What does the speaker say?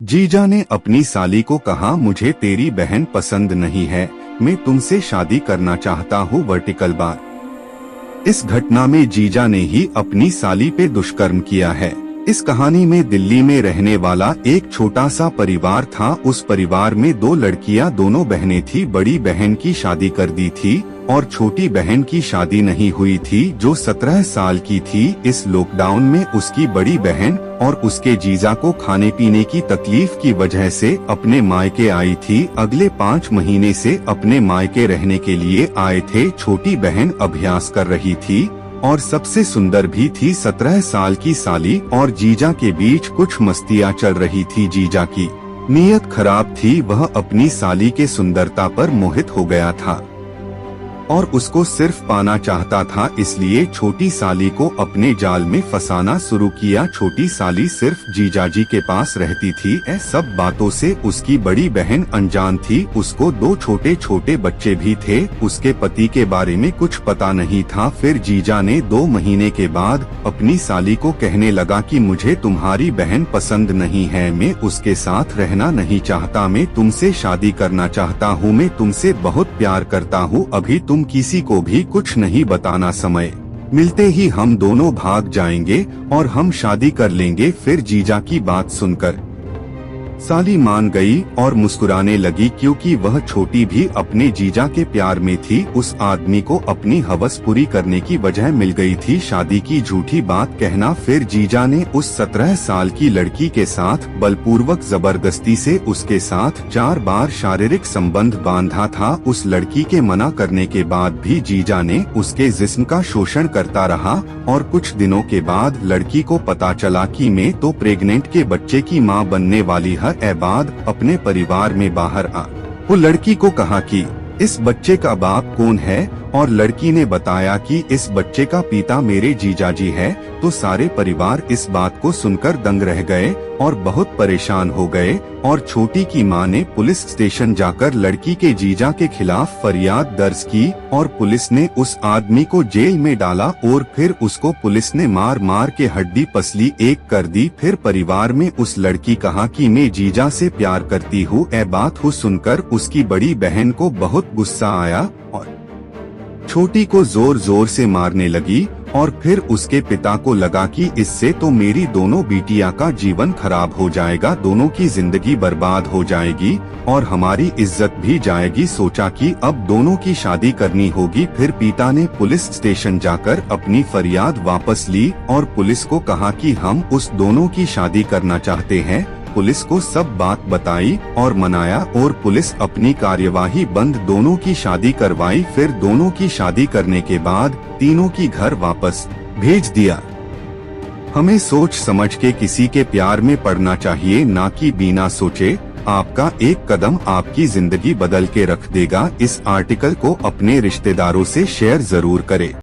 जीजा ने अपनी साली को कहा, मुझे तेरी बहन पसंद नहीं है, मैं तुमसे शादी करना चाहता हूँ। Vertical bar. इस घटना में जीजा ने ही अपनी साली पे दुष्कर्म किया है। इस कहानी में दिल्ली में रहने वाला एक छोटा सा परिवार था। उस परिवार में दो लड़कियां, दोनों बहनें थी। बड़ी बहन की शादी कर दी थी और छोटी बहन की शादी नहीं हुई थी, जो 17 साल की थी। इस लॉकडाउन में उसकी बड़ी बहन और उसके जीजा को खाने पीने की तकलीफ की वजह से अपने मायके आई थी। अगले 5 महीने से अपने मायके रहने के लिए आए थे। छोटी बहन अभ्यास कर रही थी और सबसे सुंदर भी थी। 17 साल की साली और जीजा के बीच कुछ मस्तियाँ चल रही थी। जीजा की नीयत खराब थी, वह अपनी साली के सुंदरता पर मोहित हो गया था और उसको सिर्फ पाना चाहता था, इसलिए छोटी साली को अपने जाल में फंसाना शुरू किया। छोटी साली सिर्फ जीजाजी के पास रहती थी। सब बातों से उसकी बड़ी बहन अनजान थी। उसको 2 छोटे छोटे बच्चे भी थे। उसके पति के बारे में कुछ पता नहीं था। फिर जीजा ने 2 महीने के बाद अपनी साली को कहने लगा कि मुझे तुम्हारी बहन पसंद नहीं है, मैं उसके साथ रहना नहीं चाहता, मैं तुमसे शादी करना चाहता हूँ, मैं तुमसे बहुत प्यार करता हूँ, अभी तुम किसी को भी कुछ नहीं बताना, समय मिलते ही हम दोनों भाग जाएंगे और हम शादी कर लेंगे। फिर जीजा की बात सुनकर साली मान गई और मुस्कुराने लगी, क्योंकि वह छोटी भी अपने जीजा के प्यार में थी। उस आदमी को अपनी हवस पूरी करने की वजह मिल गई थी, शादी की झूठी बात कहना। फिर जीजा ने उस 17 साल की लड़की के साथ बलपूर्वक जबरदस्ती से उसके साथ 4 बार शारीरिक संबंध बांधा था। उस लड़की के मना करने के बाद भी जीजा ने उसके जिस्म का शोषण करता रहा और कुछ दिनों के बाद लड़की को पता चला कि मैं तो प्रेग्नेंट के बच्चे की मां बनने वाली है। बाद अपने परिवार में बाहर आ, वो लड़की को कहा कि इस बच्चे का बाप कौन है, और लड़की ने बताया कि इस बच्चे का पिता मेरे जीजाजी है। तो सारे परिवार इस बात को सुनकर दंग रह गए और बहुत परेशान हो गए और छोटी की मां ने पुलिस स्टेशन जाकर लड़की के जीजा के खिलाफ फरियाद दर्ज की और पुलिस ने उस आदमी को जेल में डाला और फिर उसको पुलिस ने मार मार के हड्डी पसली एक कर दी। फिर परिवार में उस लड़की कहा कि मैं जीजा से प्यार करती हूँ। ये बात को सुनकर उसकी बड़ी बहन को बहुत गुस्सा आया और छोटी को जोर जोर से मारने लगी और फिर उसके पिता को लगा कि इससे तो मेरी दोनों बिटिया का जीवन खराब हो जाएगा, दोनों की जिंदगी बर्बाद हो जाएगी और हमारी इज्जत भी जाएगी। सोचा कि अब दोनों की शादी करनी होगी। फिर पिता ने पुलिस स्टेशन जाकर अपनी फरियाद वापस ली और पुलिस को कहा कि हम उस दोनों की शादी करना चाहते हैं। पुलिस को सब बात बताई और मनाया और पुलिस अपनी कार्यवाही बंद दोनों की शादी करवाई। फिर दोनों की शादी करने के बाद तीनों की घर वापस भेज दिया। हमें सोच समझ के किसी के प्यार में पड़ना चाहिए, ना कि बिना सोचे। आपका एक कदम आपकी जिंदगी बदल के रख देगा। इस आर्टिकल को अपने रिश्तेदारों से शेयर जरूर करें।